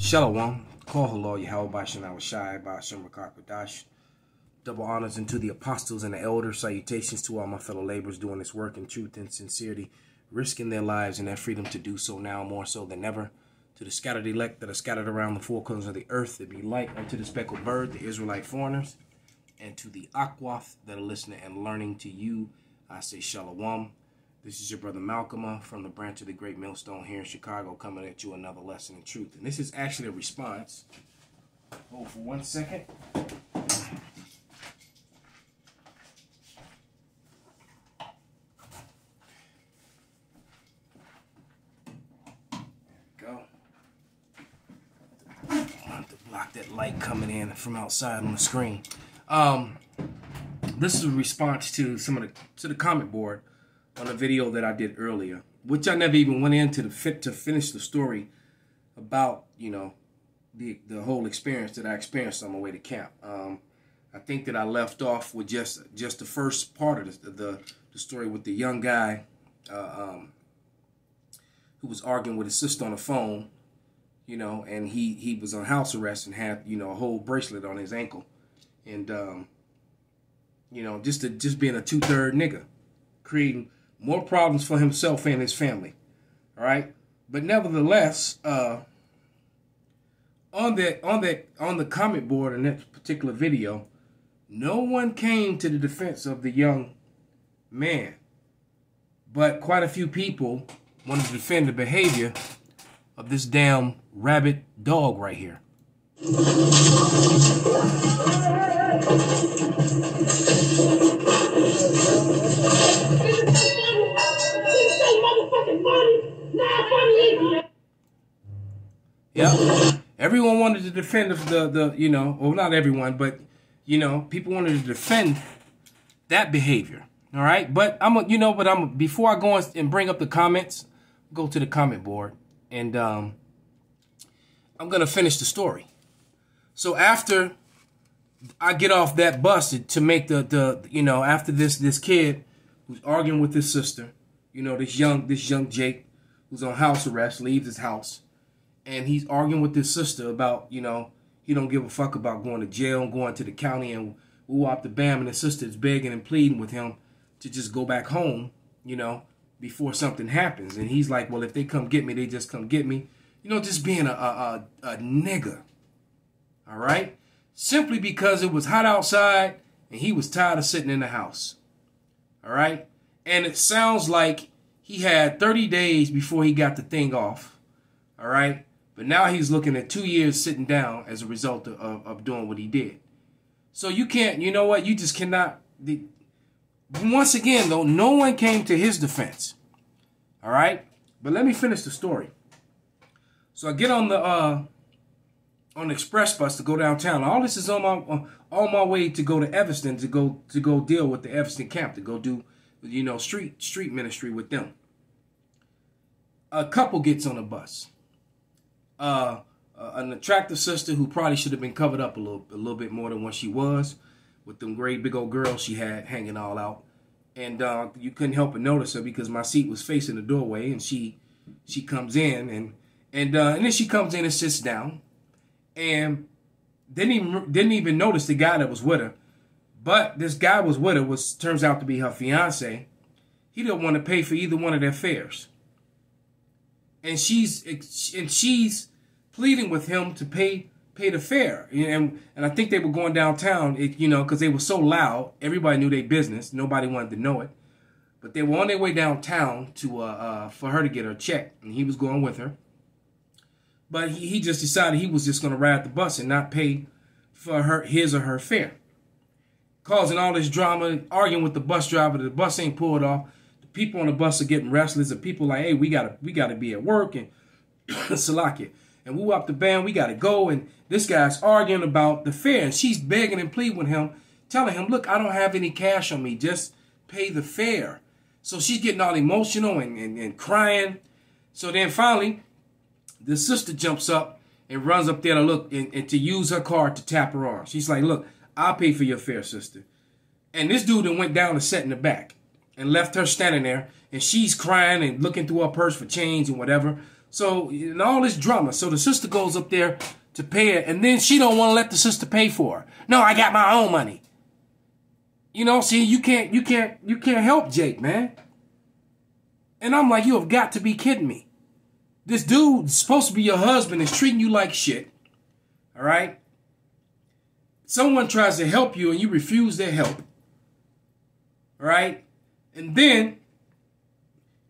Shalom, call hello, Yahweh Shana Shai, Bashim Rakakadash. Double honors unto the apostles and the elders. Salutations to all my fellow laborers doing this work in truth and sincerity, risking their lives and their freedom to do so now more so than ever. To the scattered elect that are scattered around the four corners of the earth, that be light unto the speckled bird, the Israelite foreigners, and to the Akwath that are listening and learning to you, I say Shalom. This is your brother Malcolm from the branch of the Great Millstone here in Chicago, coming at you another lesson in truth. And this is actually a response. Hold for 1 second. Go. I have to block that light coming in from outside on the screen. This is a response to the comment board on a video that I did earlier, which I never even went into to finish the story about, you know, the whole experience that I experienced on my way to camp. I think that I left off with just the first part of the story with the young guy who was arguing with his sister on the phone, you know, and he was on house arrest and had, you know, a whole bracelet on his ankle, and you know, just being a two-third nigga, creating more problems for himself and his family. All right, but nevertheless, on the comment board in that particular video, no one came to the defense of the young man, but quite a few people wanted to defend the behavior of this damn rabid dog right here. Yeah, everyone wanted to defend the you know, well, not everyone, but you know, people wanted to defend that behavior. All right, but before I go and bring up the comments, go to the comment board, and I'm gonna finish the story. So after I get off that bus to make the you know, after this kid who's arguing with his sister, you know, this young Jake who's on house arrest leaves his house, and he's arguing with his sister about, you know, he don't give a fuck about going to jail and going to the county and woo-wop the bam, and his sister is begging and pleading with him to just go back home, you know, before something happens. And he's like, well, if they come get me, they just come get me. You know, just being a nigga. All right? Simply because it was hot outside and he was tired of sitting in the house. All right? And it sounds like he had 30 days before he got the thing off. All right? But now he's looking at 2 years sitting down as a result of doing what he did. So you can't, you know what? You just cannot. Once again, though, no one came to his defense. All right? But let me finish the story. So I get on the express bus to go downtown. All this is on my way to go to Evanston to go deal with the Evanston camp, to go do, you know, street ministry with them. A couple gets on the bus. An attractive sister who probably should have been covered up a little bit more than what she was, with them great big old girls she had hanging all out, and you couldn't help but notice her because my seat was facing the doorway, and she comes in and then she comes in and sits down, and didn't even notice the guy that was with her, but this guy was with her turns out to be her fiance. He didn't want to pay for either one of their fares, and she's pleading with him to pay the fare, and I think they were going downtown, you know, because they were so loud. Everybody knew their business. Nobody wanted to know it, but they were on their way downtown to for her to get her check, and he was going with her. But he just decided he was just going to ride the bus and not pay for his or her fare, causing all this drama, arguing with the bus driver. The bus ain't pulled off. The people on the bus are getting restless. The people like, hey, we gotta be at work, and Salakia. And woo up the band, we got to go. And this guy's arguing about the fare. And she's begging and pleading with him, telling him, look, I don't have any cash on me. Just pay the fare. So she's getting all emotional and crying. So then finally, the sister jumps up and runs up there to look and to use her card to tap her arm. She's like, look, I'll pay for your fare, sister. And this dude then went down and sat in the back and left her standing there. And she's crying and looking through her purse for change and whatever. So, and all this drama. So the sister goes up there to pay it, and then she don't want to let the sister pay for her. No, I got my own money. You know, see, you can't help Jake, man. And I'm like, you have got to be kidding me. This dude's supposed to be your husband is treating you like shit. All right? Someone tries to help you and you refuse their help. All right? And then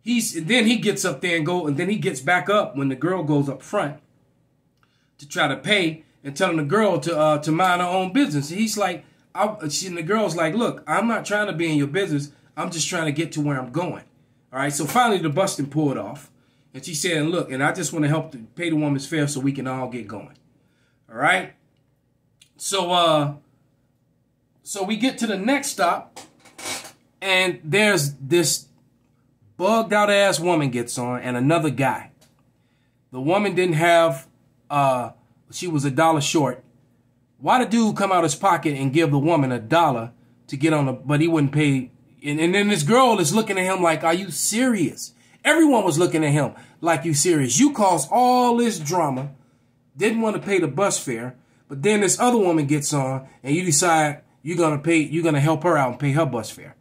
he gets up there and then he gets back up when the girl goes up front to try to pay and telling the girl to mind her own business. And he's like, and the girl's like, look, I'm not trying to be in your business. I'm just trying to get to where I'm going. All right. So finally the busting pulled off. And she said, look, and I just want to help to pay the woman's fare so we can all get going. All right. So we get to the next stop, and there's this bugged out ass woman gets on and another guy. The woman didn't have, she was $1 short. Why the dude come out his pocket and give the woman $1 to get on but he wouldn't pay. And then this girl is looking at him like, are you serious? Everyone was looking at him like, you serious? You caused all this drama, didn't want to pay the bus fare, but then this other woman gets on and you decide you're going to help her out and pay her bus fare.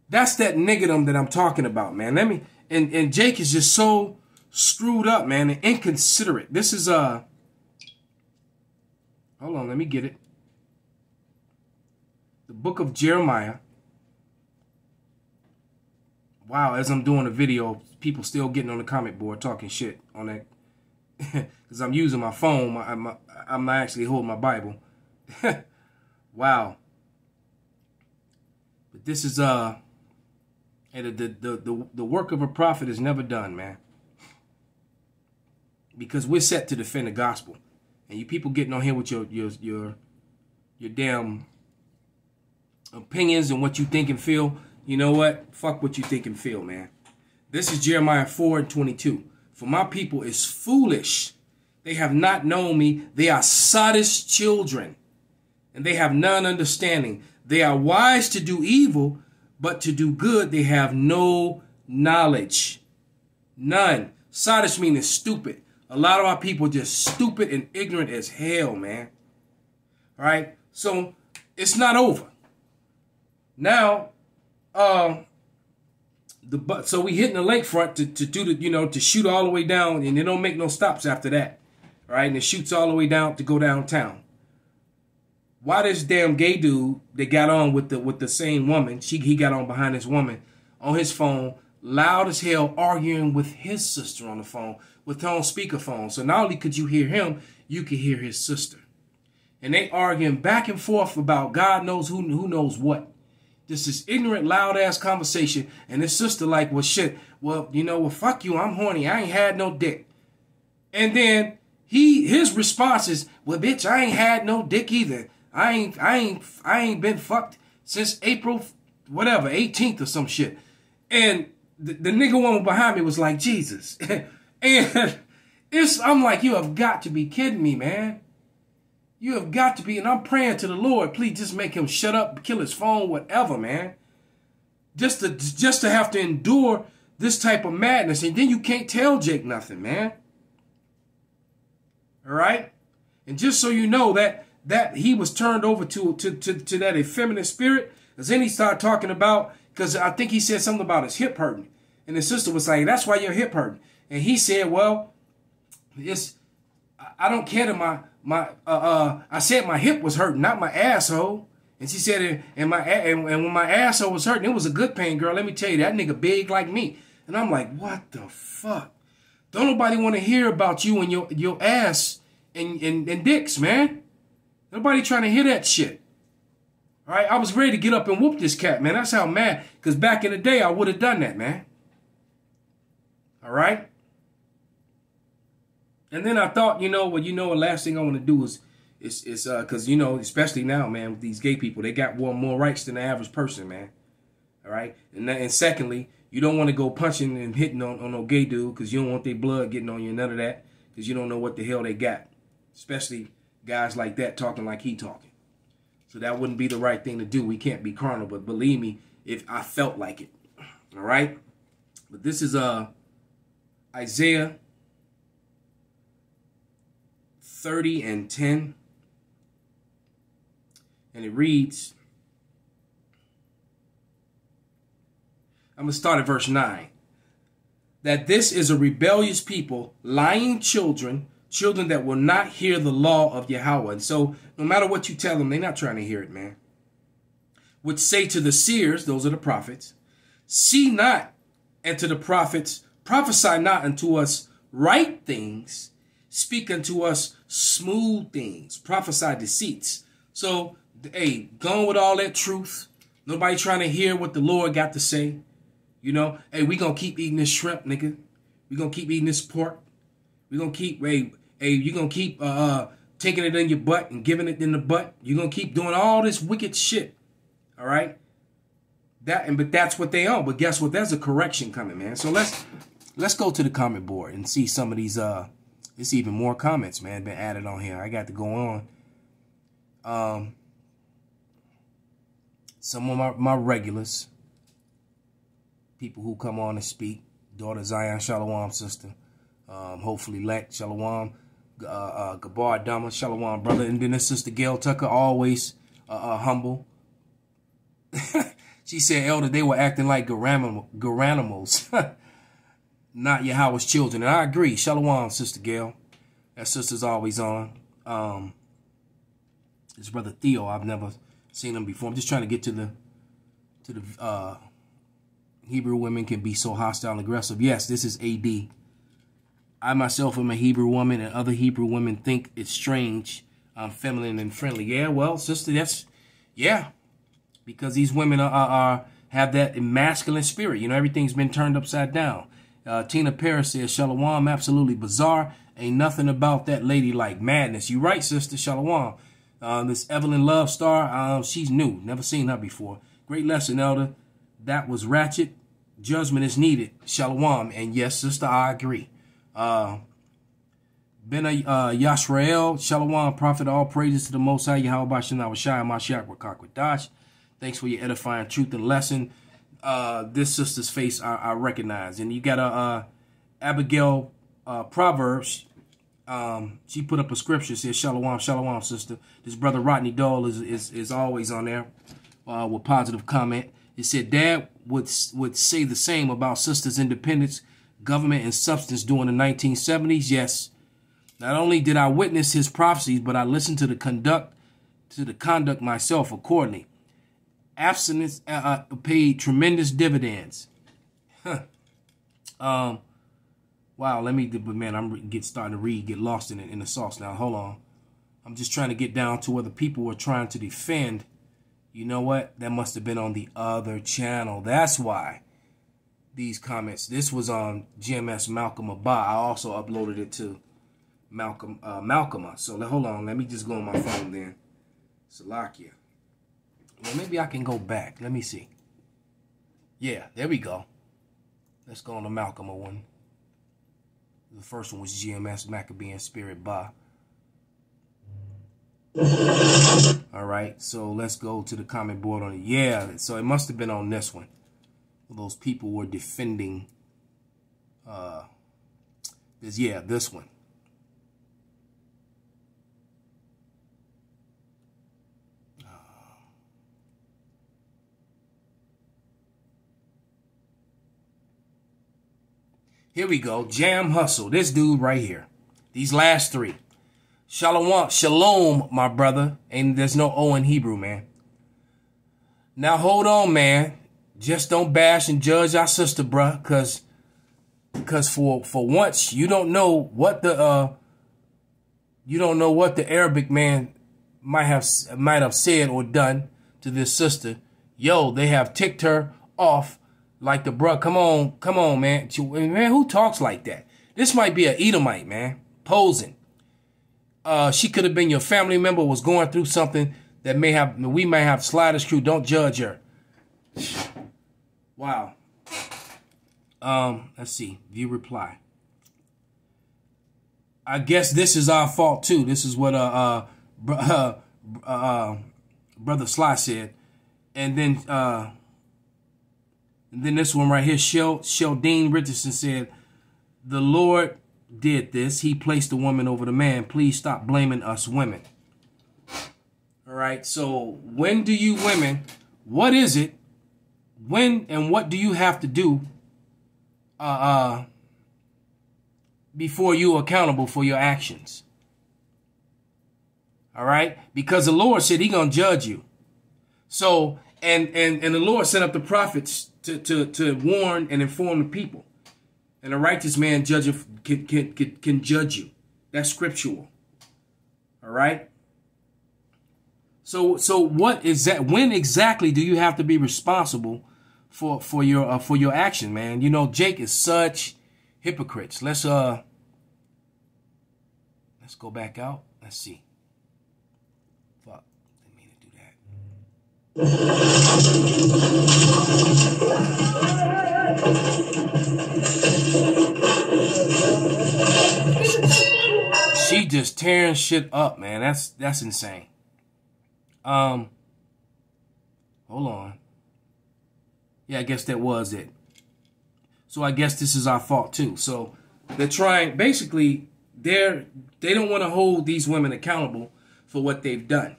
That's that niggerdom that I'm talking about, man. And Jake is just so screwed up, man, and inconsiderate. This is, hold on, let me get it. The book of Jeremiah. Wow, as I'm doing a video, people still getting on the comment board talking shit on that. Because I'm using my phone. I'm not actually holding my Bible. Wow. But this is, and the work of a prophet is never done, man. Because we're set to defend the gospel. And you people getting on here with your damn opinions and what you think and feel. You know what? Fuck what you think and feel, man. This is Jeremiah 4:22. For my people is foolish. They have not known me. They are sottish children, and they have none understanding. They are wise to do evil, but to do good they have no knowledge. None. Sottish means stupid. A lot of our people are just stupid and ignorant as hell, man. All right? So it's not over. Now, so we hitting the lakefront to do the, to shoot all the way down, and they don't make no stops after that. All right? And it shoots all the way down to go downtown. Why this damn gay dude that got on with the same woman, he got on behind this woman on his phone, loud as hell, arguing with his sister on the phone with her on speakerphone. So not only could you hear him, you could hear his sister. And they arguing back and forth about God knows who knows what. This is ignorant, loud-ass conversation. And his sister like, well, shit, well, fuck you, I'm horny. I ain't had no dick. And then his response is, well, bitch, I ain't had no dick either. I ain't been fucked since April, whatever, 18th or some shit. And the nigga woman behind me was like, Jesus. And I'm like, you have got to be kidding me, man. You have got to be, and I'm praying to the Lord, please just make him shut up, kill his phone, whatever, man. Just to have to endure this type of madness, and then you can't tell Jake nothing, man. All right? And just so you know that he was turned over to that effeminate spirit, because then he started talking about, because I think he said something about his hip hurting. And his sister was like, that's why your hip hurting. And he said, well, I don't care that I said my hip was hurting, not my asshole. And she said, and when my asshole was hurting, it was a good pain, girl. Let me tell you, that nigga big like me. And I'm like, what the fuck? Don't nobody want to hear about you and your ass and dicks, man. Nobody trying to hear that shit. All right, I was ready to get up and whoop this cat, man. That's how mad. Because back in the day, I would have done that, man. All right. And then I thought, last thing I want to do is because, especially now, man, with these gay people, they got more rights than the average person, man. All right. And secondly, you don't want to go punching and hitting on no gay dude because you don't want their blood getting on you, none of that, because you don't know what the hell they got, especially guys like that talking like he talking. So that wouldn't be the right thing to do. We can't be carnal, but believe me, if I felt like it. All right. But this is Isaiah 30 and 10. And it reads, I'm going to start at verse 9. That this is a rebellious people, lying children, children that will not hear the law of Yahweh. And so no matter what you tell them, they're not trying to hear it, man. Which say to the seers, those are the prophets, see not, and to the prophets, prophesy not unto us right things, speak unto us smooth things, prophesy deceits. So, hey, going with all that truth, nobody trying to hear what the Lord got to say. You know, hey, we gonna keep eating this shrimp, nigga. We gonna keep eating this pork. We gonna keep, hey, you gonna keep taking it in your butt and giving it in the butt. You gonna keep doing all this wicked shit. All right. But that's what they are. But guess what? There's a correction coming, man. So let's go to the comment board and see some of these. It's even more comments, man, been added on here. I got to go on. Some of my regulars. People who come on and speak. Daughter Zion, Shalom, sister. Hopefully Lek, Shalom. Gabar Dama, Shalom, brother. And then this sister Gail Tucker, always humble. She said, Elder, they were acting like garanimals. Not Yahweh's children. And I agree. Shalom, Sister Gail. That sister's always on. His brother Theo, I've never seen him before. I'm just trying to get to the Hebrew women can be so hostile and aggressive. Yes, this is AD. I myself am a Hebrew woman, and other Hebrew women think it's strange. I'm feminine and friendly. Yeah, well, sister, yeah. Because these women have that masculine spirit. You know, everything's been turned upside down. Tina Paris says, Shalom, absolutely bizarre. Ain't nothing about that lady like madness. You right, sister, Shalom. This Evelyn Love Star, she's new. Never seen her before. Great lesson, Elder. That was ratchet. Judgment is needed. Shalom. And yes, sister, I agree. Yashrael, Shalom, prophet, all praises to the Most High, Yahweh Bashan, Awashai, Mashiach, Rakakwadash. Thanks for your edifying truth and lesson. This sister's face I recognize. And you got Abigail Proverbs. She put up a scripture, says, Shalom, Shalom, sister. This brother Rodney Dole is always on there with positive comment. It said, Dad would say the same about sisters' independence, government, and substance during the 1970s. Yes. Not only did I witness his prophecies, but I listened to the conduct myself accordingly. Abstinence paid tremendous dividends. Wow, man, I'm starting to get lost in the sauce now. Hold on. I'm just trying to get down to where the people were trying to defend. You know what? That must have been on the other channel. That's why these comments. This was on GMS Malcolm Abba. I also uploaded it to Malcolm. So hold on. Let me just go on my phone then. Salakia. Well, maybe I can go back. Let me see. Yeah, there we go. Let's go on the Malcolm one. The first one was GMS Maccabean Spirit Ba. All right, so let's go to the comment board on it. Yeah, so it must have been on this one. Those people were defending this one. Here we go. Jam Hustle. This dude right here. These last three. Shalom, my brother. And there's no O in Hebrew, man. Now, hold on, man. Just don't bash and judge our sister, bruh. Because for once, you don't know what the Arabic man might have said or done to this sister. Yo, they have ticked her off. Like the bruh, come on, man. Man, who talks like that? This might be an Edomite, man. Posing. She could have been your family member, was going through something that we may have slide us through. Don't judge her. Wow. Let's see. View reply. I guess this is our fault too. This is what Brother Sly said. And then this one right here, Sheldine Richardson said, the Lord did this. He placed the woman over the man. Please stop blaming us women. All right. So when do you women, what is it? When and what do you have to do before you are accountable for your actions? All right. Because the Lord said He's going to judge you. So, and the Lord sent up the prophets to warn and inform the people. And a righteous man can judge you. That's scriptural. All right. So what is that? When exactly do you have to be responsible for your action, man? You know, Jake is such hypocrites. Let's go back out. Let's see. Fuck. Didn't mean to do that. She just tearing shit up, man. That's insane. Hold on. Yeah, I guess that was it. So I guess this is our fault too. So they're trying, basically, they don't want to hold these women accountable for what they've done.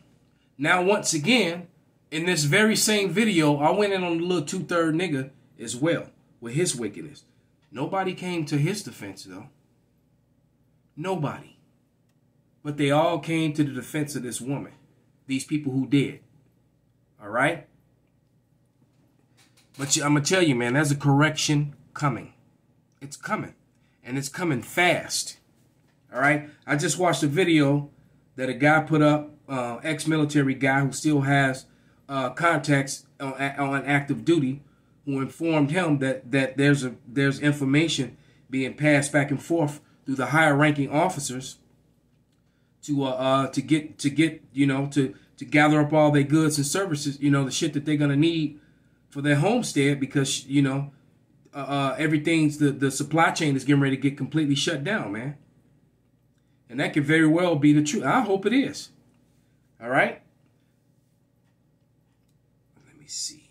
Now, once again, in this very same video, I went in on the little 2/3 nigga as well with his wickedness. Nobody came to his defense, though. Nobody. But they all came to the defense of this woman. These people who did. All right? But I'm going to tell you, man, there's a correction coming. It's coming. And it's coming fast. All right? I just watched a video that a guy put up, ex-military guy who still has contacts on active duty, who informed him that there's information being passed back and forth through the higher ranking officers to get you know, to gather up all their goods and services, you know, the shit that they're gonna need for their homestead, because you know everything's the supply chain is getting ready to get completely shut down, man. And that could very well be the truth. I hope it is. All right. Let me see.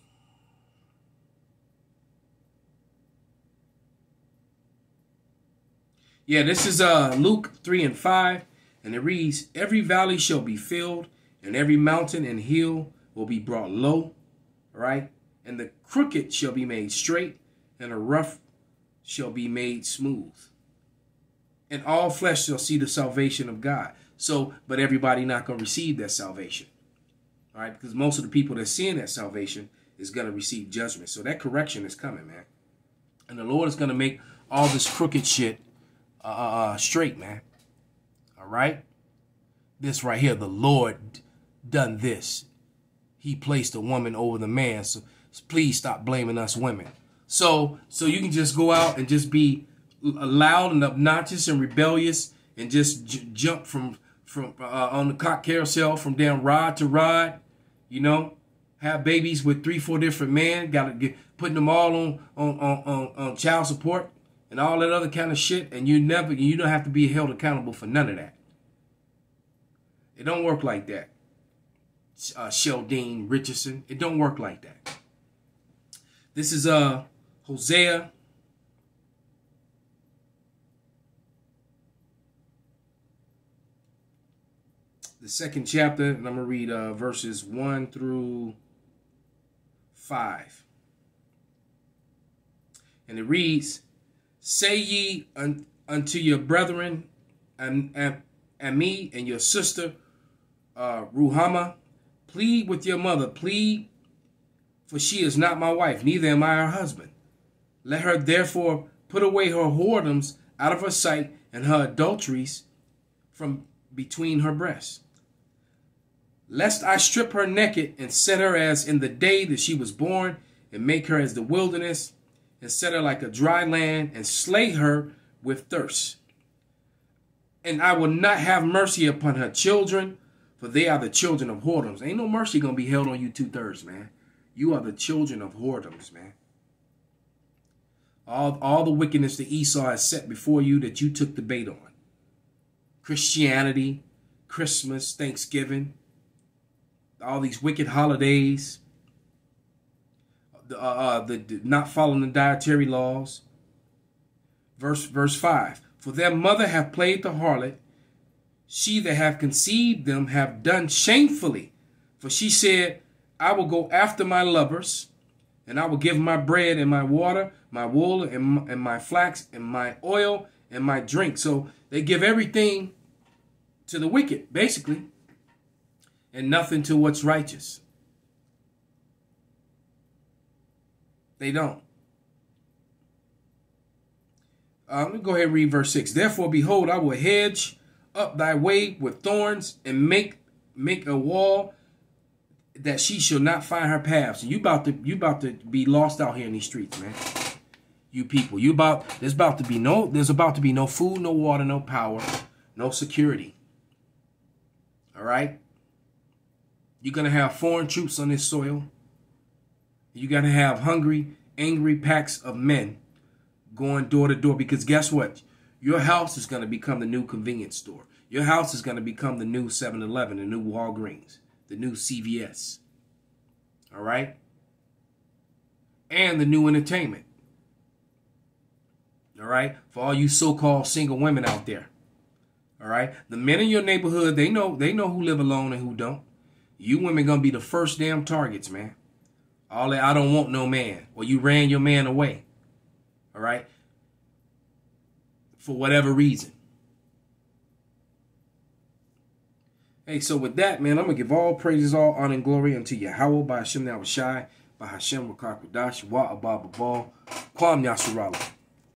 Yeah, this is Luke 3:5, and it reads, "Every valley shall be filled, and every mountain and hill will be brought low." All right. And the crooked shall be made straight, and the rough shall be made smooth. And all flesh shall see the salvation of God. So, but everybody not going to receive that salvation. All right, because most of the people that's seeing that salvation is going to receive judgment. So that correction is coming, man. And the Lord is going to make all this crooked shit straight, man. All right. This right here, the Lord done this. He placed a woman over the man. So please stop blaming us women. So you can just go out and just be loud and obnoxious and rebellious and just jump from on the cock carousel from down rod to rod, you know, have babies with 3-4 different men, putting them all on child support and all that other kind of shit, and you don't have to be held accountable for none of that. It don't work like that. Sheldine Richardson, it don't work like that. This is Hosea. The 2nd chapter, and I'm going to read verses 1 through 5. And it reads, "Say ye unto your brethren, and me and your sister, Ruhamah, plead with your mother, plead, for she is not my wife, neither am I her husband. Let her therefore put away her whoredoms out of her sight, and her adulteries from between her breasts. Lest I strip her naked, and set her as in the day that she was born, and make her as the wilderness, and set her like a dry land, and slay her with thirst. And I will not have mercy upon her children, for they are the children of whoredoms." Ain't no mercy going to be held on you 2/3, man. You are the children of whoredoms, man. All the wickedness that Esau has set before you that you took the bait on. Christianity, Christmas, Thanksgiving, all these wicked holidays, the not following the dietary laws. Verse 5. For their mother hath played the harlot. She that hath conceived them have done shamefully. For she said, I will go after my lovers, and I will give my bread and my water, my wool and my flax and my oil and my drink. So they give everything to the wicked, basically, and nothing to what's righteous. They don't. Let me go ahead and read verse 6. Therefore, behold, I will hedge up thy way with thorns and make a wall that she shall not find her paths. You about to be lost out here in these streets, man. You people, there's about to be no food, no water, no power, no security. All right? You're going to have foreign troops on this soil. You're going to have hungry, angry packs of men going door to door, because guess what? Your house is going to become the new convenience store. Your house is going to become the new 7-Eleven, the new Walgreens, the new CVS. All right? And the new entertainment. All right? For all you so-called single women out there. All right? The men in your neighborhood, they know who live alone and who don't. You women going to be the first damn targets, man. All that, I don't want no man. Or you ran your man away. All right? For whatever reason. Hey, so with that, man, I'm going to give all praises, all honor and glory unto Yahweh, by Hashem Now Shai, by Hashem Wakakwadash, Wa Abba Babal, Kwam Yasharala.